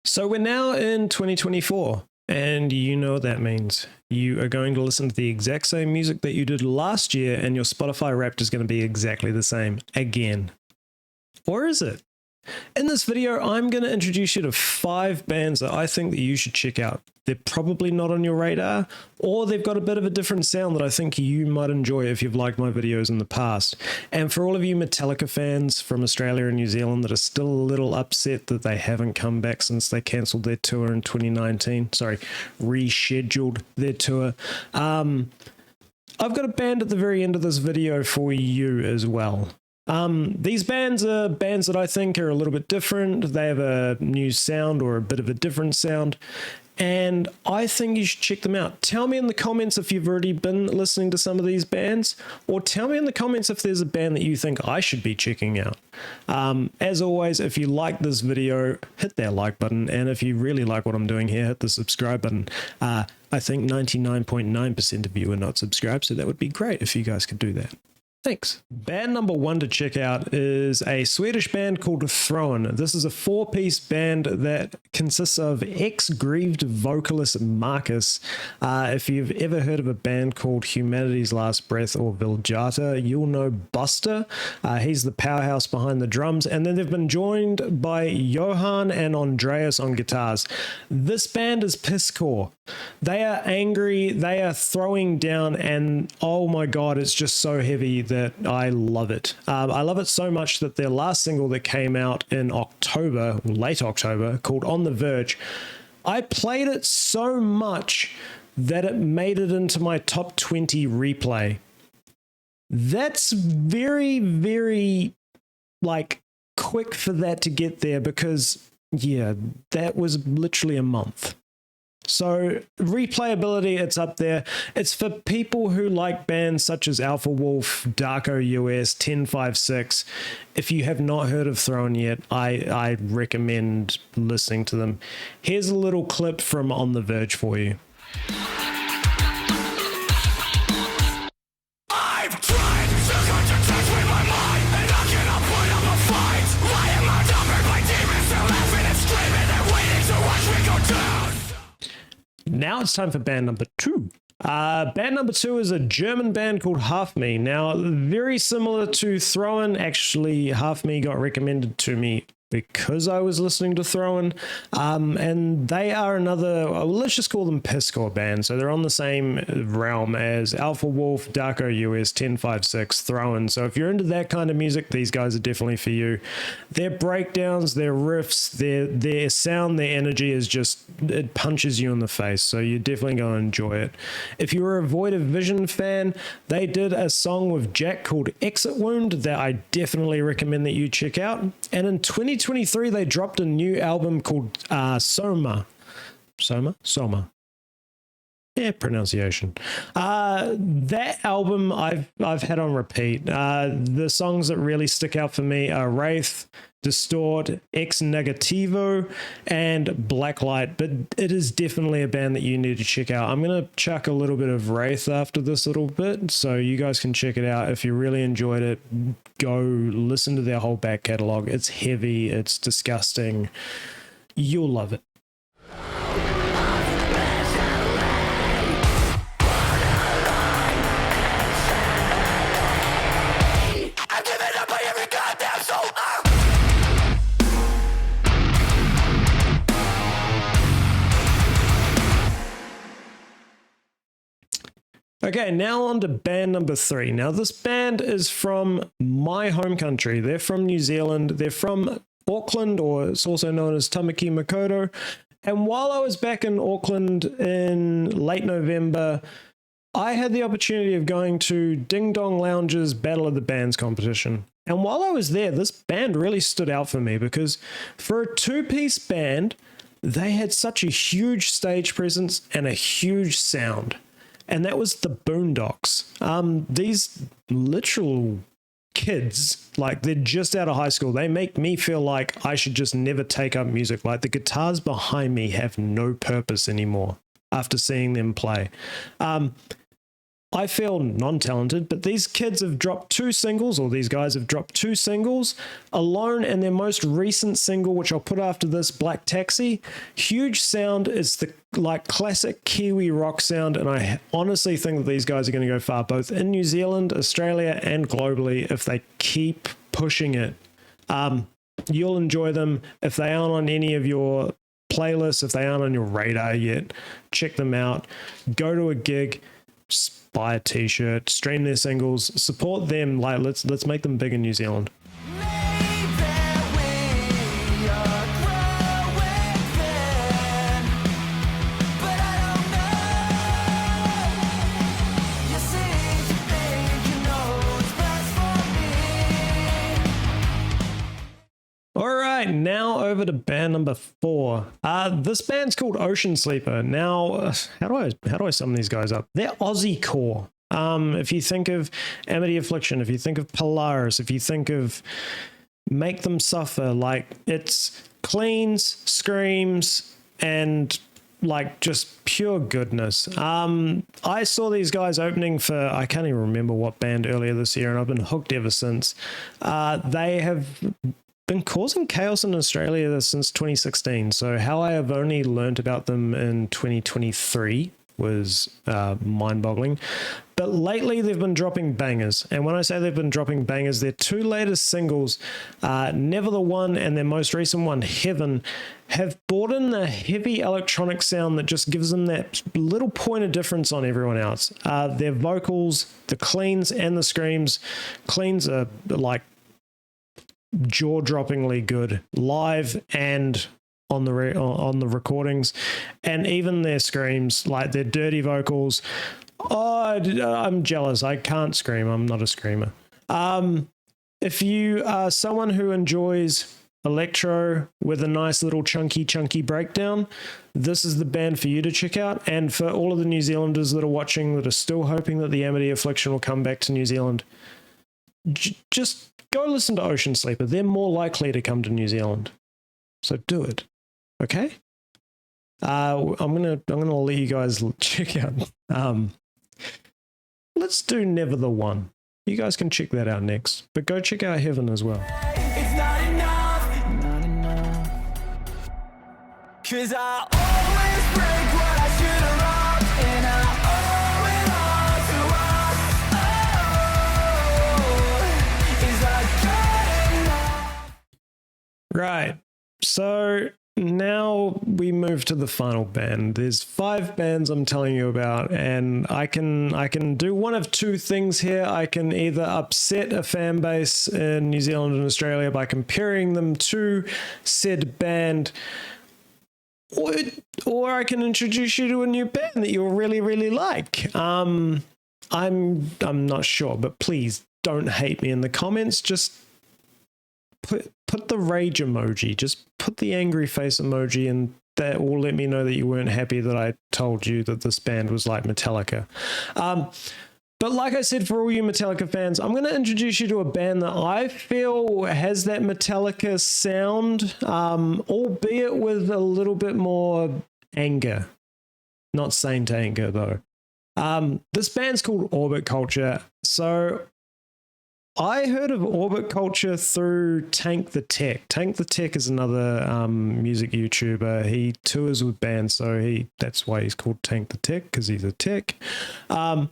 So we're now in 2024, and you know what that means. You are going to listen to the exact same music that you did last year, and your Spotify Wrapped is going to be exactly the same again. Or is it? In this video, I'm going to introduce you to 5 bands that I think that you should check out. They're probably not on your radar, or they've got a bit of a different sound that I think you might enjoy if you've liked my videos in the past. And for all of you Metallica fans from Australia and New Zealand that are still a little upset that they haven't come back since they cancelled their tour in 2019, rescheduled their tour, I've got a band at the very end of this video for you as well. These bands are bands that I think are a little bit different. They have a new sound or a bit of a different sound, and I think you should check them out. Tell me in the comments if you've already been listening to some of these bands, or tell me in the comments if there's a band that you think I should be checking out. As always, if you like this video, hit that like button, and if you really like what I'm doing here, hit the subscribe button. I think 99.9% of you are not subscribed, so that would be great if you guys could do that. Thanks. Band number 1 to check out is a Swedish band called Throen. This is a 4-piece band that consists of ex-Grieved vocalist Marcus. If you've ever heard of a band called Humanity's Last Breath or Viljata, you'll know Buster. He's the powerhouse behind the drums, and then they've been joined by Johan and Andreas on guitars. This band is pisscore. They are angry, they are throwing down, and oh my god, it's just so heavy that I love it. I love it so much that their last single that came out in October, late October, called On the Verge, I played it so much that it made it into my top 20 replay. That's very, very, quick for that to get there because, yeah, that was literally a month. So replayability, it's up there. It's for people who like bands such as Alpha Wolf, Darko US, 1056. If you have not heard of Throen yet, I recommend listening to them. Here's a little clip from On the Verge for you. I've tried to come to touch with my mind, and I cannot put up a fight. Why am I numbered by demons? They're laughing and screaming, they're waiting to watch me go down. Now it's time for band number 2. Band number 2 is a German band called Half Me. Now, very similar to Throen. Actually, Half Me got recommended to me because I was listening to Throen. And they are another, let's just call them pisscore band. So they're on the same realm as Alpha Wolf, Darko US, 1056, Throen. So if you're into that kind of music, these guys are definitely for you. Their breakdowns, their riffs, their sound, their energy is just, it punches you in the face. So you're definitely going to enjoy it. If you're a Void of Vision fan, they did a song with Jack called Exit Wound that I definitely recommend that you check out. And in 2023, they dropped a new album called Soma. Yeah, pronunciation. That album I've had on repeat. The songs that really stick out for me are Wraith, Distort, Ex Negativo, and Blacklight. But it is definitely a band that you need to check out. I'm going to chuck a little bit of Wraith after this little bit, so you guys can check it out. If you really enjoyed it, go listen to their whole back catalog. It's heavy, it's disgusting. You'll love it. Okay, now on to band number 3. Now, this band is from my home country. They're from New Zealand. They're from Auckland, or it's also known as Tamaki Makaurau. And while I was back in Auckland in late November, I had the opportunity of going to Ding Dong Lounge's Battle of the Bands competition. And while I was there, this band really stood out for me because for a 2-piece band, they had such a huge stage presence and a huge sound. And that was the Boondocks. These literal kids, they're just out of high school. They make me feel like I should just never take up music. Like, the guitars behind me have no purpose anymore after seeing them play. I feel non-talented, but these kids have dropped 2 singles, or these guys have dropped 2 singles alone, and their most recent single, which I'll put after this, Black Taxi. Huge sound. It's the like classic Kiwi rock sound, and I honestly think that these guys are going to go far, both in New Zealand, Australia, and globally, if they keep pushing it. You'll enjoy them. If they aren't on any of your playlists, if they aren't on your radar yet, check them out. Go to a gig, buy a t-shirt, stream their singles, support them. Like let's make them big in New Zealand. Now over to band number 4. This band's called Ocean Sleeper. Now, how do I sum these guys up? They're Aussie core. If you think of Amity Affliction, if you think of Polaris, if you think of Make Them Suffer, like it's cleans, screams, and like just pure goodness. I saw these guys opening for, I can't even remember what band earlier this year, and I've been hooked ever since. They have been causing chaos in Australia since 2016. So how I have only learned about them in 2023 was mind-boggling. But lately they've been dropping bangers. And when I say they've been dropping bangers, their 2 latest singles, Never the One and their most recent one, Heaven, have brought in a heavy electronic sound that just gives them that little point of difference on everyone else. Their vocals, the cleans and the screams. Cleans are like jaw-droppingly good live and on the recordings, and even their screams, like their dirty vocals. I'm jealous. I can't scream. I'm not a screamer. If you are someone who enjoys electro with a nice little chunky breakdown, this is the band for you to check out. And for all of the New Zealanders that are watching that are still hoping that the Amity Affliction will come back to New Zealand, just go listen to Ocean Sleeper. They're more likely to come to New Zealand, so do it. Okay. I'm gonna let you guys check out. Let's do Never the One. You guys can check that out next, but go check out Heaven as well. It's not enough, 'cause I always break what I should have robbed, and I owe it all to us. Is I good enough? Right. So now we move to the final band. There's 5 bands I'm telling you about, and I can do one of 2 things here. I can either upset a fan base in New Zealand and Australia by comparing them to said band, or I can introduce you to a new band that you'll really, really like. I'm not sure, but please don't hate me in the comments. Just put the rage emoji, just put the angry face emoji, and that will let me know that you weren't happy that I told you that this band was like Metallica. But like I said, for all you Metallica fans, I'm going to introduce you to a band that I feel has that Metallica sound, albeit with a little bit more anger. Not Saint anger, though. This band's called Orbit Culture. So I heard of Orbit Culture through Tank the Tech. Tank the Tech is another music YouTuber. He tours with bands, so that's why he's called Tank the Tech, because he's a tech. And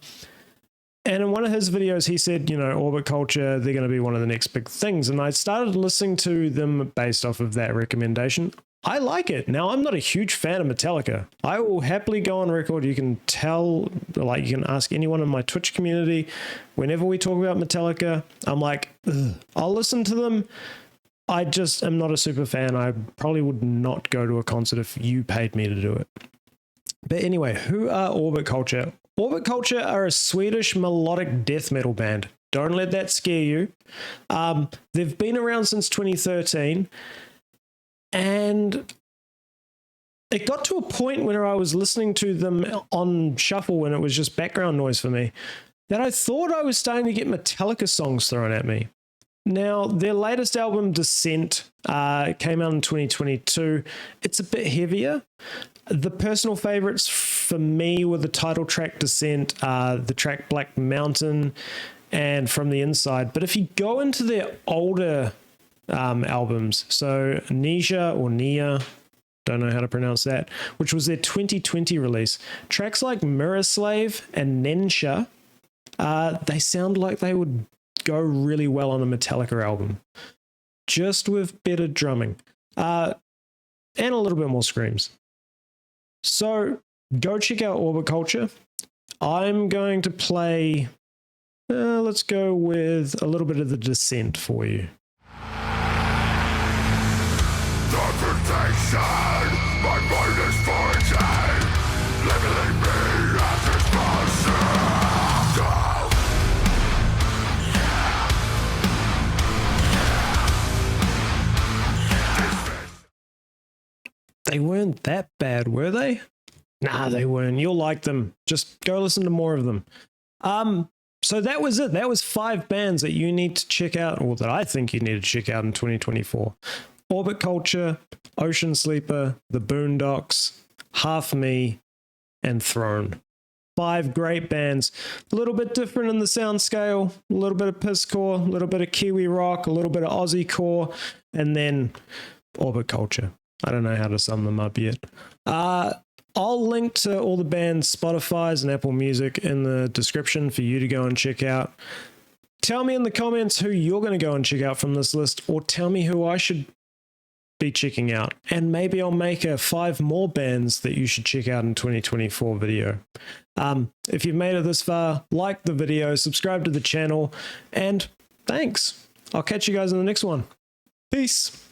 in one of his videos, he said, Orbit Culture, they're going to be one of the next big things. And I started listening to them based off of that recommendation. I like it. Now, I'm not a huge fan of Metallica. I will happily go on record. You can tell, like, you can ask anyone in my Twitch community. Whenever we talk about Metallica, I'm like, ugh. I'll listen to them. I just am not a super fan. I probably would not go to a concert if you paid me to do it. But anyway, who are Orbit Culture? Orbit Culture are a Swedish melodic death metal band. Don't let that scare you. They've been around since 2013. And it got to a point where I was listening to them on shuffle and it was just background noise for me, that I thought I was starting to get Metallica songs thrown at me. Now, their latest album, Descent, came out in 2022. It's a bit heavier. The personal favorites for me were the title track, Descent, the track Black Mountain, and From the Inside. But if you go into their older albums, so Nisha or Nia, don't know how to pronounce that, which was their 2020 release, tracks like Mirror Slave and Nensha, they sound like they would go really well on a Metallica album, just with better drumming and a little bit more screams. So go check out Orbit Culture. I'm going to play, let's go with a little bit of the Descent for you. My mind is foraging, leveling me as this monster. They weren't that bad, were they? Nah, they weren't. You'll like them. Just go listen to more of them. So that was it. That was 5 bands that you need to check out, or that I think you need to check out in 2024. Orbit Culture, Ocean Sleeper, The Boondocks, Half Me, and Throne. 5 great bands. A little bit different in the sound scale. A little bit of Pisscore, a little bit of Kiwi rock, a little bit of Aussie core, and then Orbit Culture. I don't know how to sum them up yet. I'll link to all the bands' Spotify's and Apple Music in the description for you to go and check out. Tell me in the comments who you're going to go and check out from this list, or tell me who I should be checking out. And maybe I'll make a 5 more bands that you should check out in 2024 video. If you've made it this far, like the video, subscribe to the channel, and thanks. I'll catch you guys in the next one. Peace.